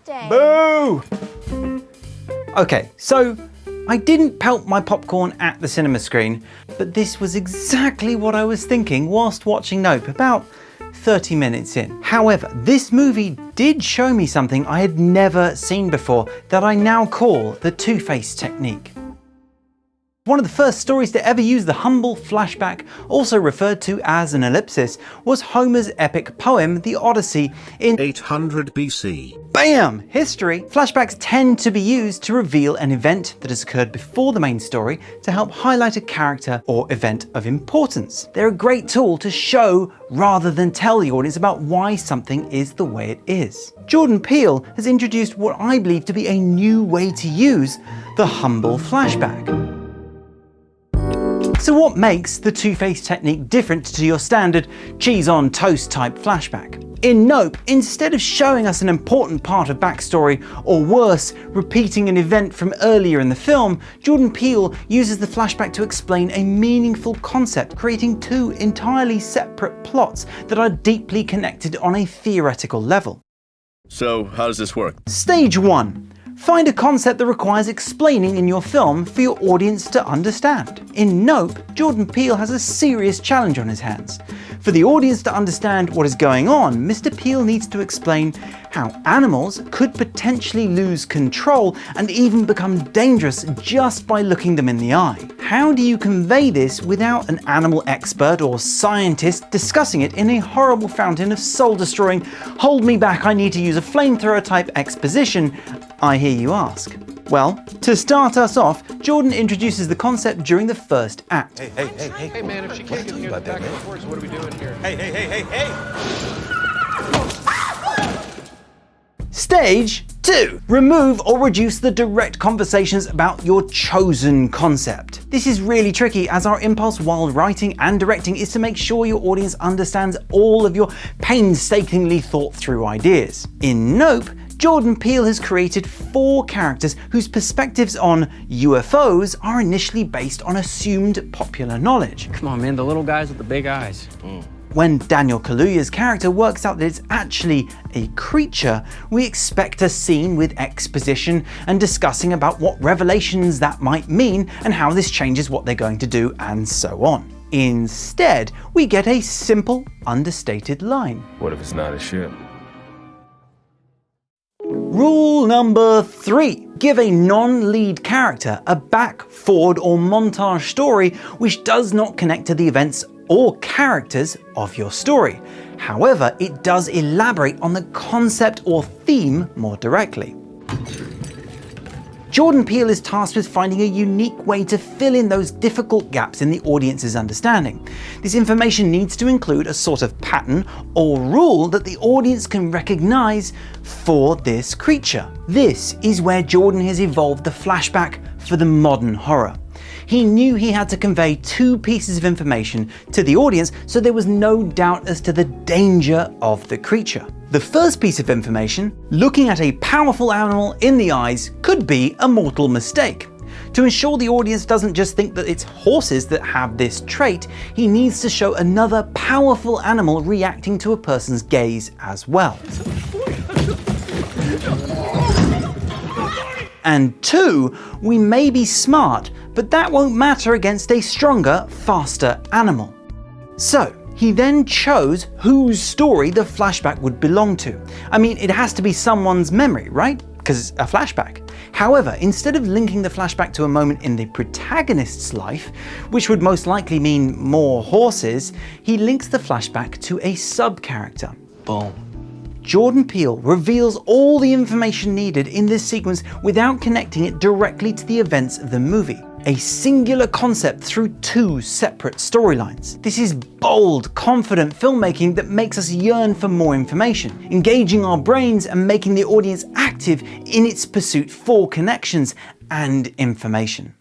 birthday. Boo! Okay, so I didn't pelt my popcorn at the cinema screen, but this was exactly what I was thinking whilst watching Nope about 30 minutes in. However, this movie did show me something I had never seen before that I now call the two-face technique. One of the first stories to ever use the humble flashback, also referred to as an ellipsis, was Homer's epic poem, The Odyssey, in 800 BC. Bam! History. Flashbacks tend to be used to reveal an event that has occurred before the main story to help highlight a character or event of importance. They're a great tool to show rather than tell the audience about why something is the way it is. Jordan Peele has introduced what I believe to be a new way to use the humble flashback. So what makes the two-face technique different to your standard cheese on toast type flashback? In Nope, instead of showing us an important part of backstory, or worse, repeating an event from earlier in the film, Jordan Peele uses the flashback to explain a meaningful concept, creating two entirely separate plots that are deeply connected on a theoretical level. So, how does this work? Stage 1. Find a concept that requires explaining in your film for your audience to understand. In Nope, Jordan Peele has a serious challenge on his hands. For the audience to understand what is going on, Mr. Peele needs to explain how animals could potentially lose control and even become dangerous just by looking them in the eye. How do you convey this without an animal expert or scientist discussing it in a horrible fountain of soul-destroying, hold me back, I need to use a flamethrower type exposition, I hear you ask? Well, to start us off, Jordan introduces the concept during the first act. Hey man, if she can't get here back and forth, what are we doing here? Hey! Stage 2. Remove or reduce the direct conversations about your chosen concept. This is really tricky, as our impulse while writing and directing is to make sure your audience understands all of your painstakingly thought through ideas. In Nope, Jordan Peele has created 4 characters whose perspectives on UFOs are initially based on assumed popular knowledge. Come on man, the little guys with the big eyes. When Daniel Kaluuya's character works out that it's actually a creature, we expect a scene with exposition and discussing about what revelations that might mean and how this changes what they're going to do and so on. Instead, we get a simple, understated line. What if it's not a ship? Rule number 3. Give a non-lead character a back, forward or montage story which does not connect to the events or characters of your story. However, it does elaborate on the concept or theme more directly. Jordan Peele is tasked with finding a unique way to fill in those difficult gaps in the audience's understanding. This information needs to include a sort of pattern or rule that the audience can recognize for this creature. This is where Jordan has evolved the flashback for the modern horror. He knew he had to convey 2 pieces of information to the audience so there was no doubt as to the danger of the creature. The first piece of information, looking at a powerful animal in the eyes, could be a mortal mistake. To ensure the audience doesn't just think that it's horses that have this trait, he needs to show another powerful animal reacting to a person's gaze as well. And 2, we may be smart, but that won't matter against a stronger, faster animal. So, he then chose whose story the flashback would belong to. I mean, it has to be someone's memory, right? Because it's a flashback. However, instead of linking the flashback to a moment in the protagonist's life, which would most likely mean more horses, he links the flashback to a sub-character. Boom. Jordan Peele reveals all the information needed in this sequence without connecting it directly to the events of the movie. A singular concept through 2 separate storylines. This is bold, confident filmmaking that makes us yearn for more information, engaging our brains and making the audience active in its pursuit for connections and information.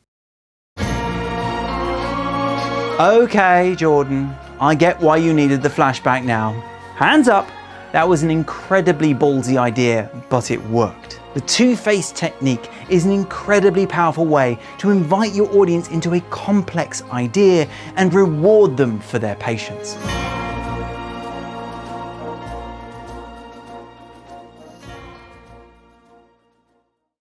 Okay, Jordan, I get why you needed the flashback now. Hands up. That was an incredibly ballsy idea, but it worked. The two-face technique is an incredibly powerful way to invite your audience into a complex idea and reward them for their patience.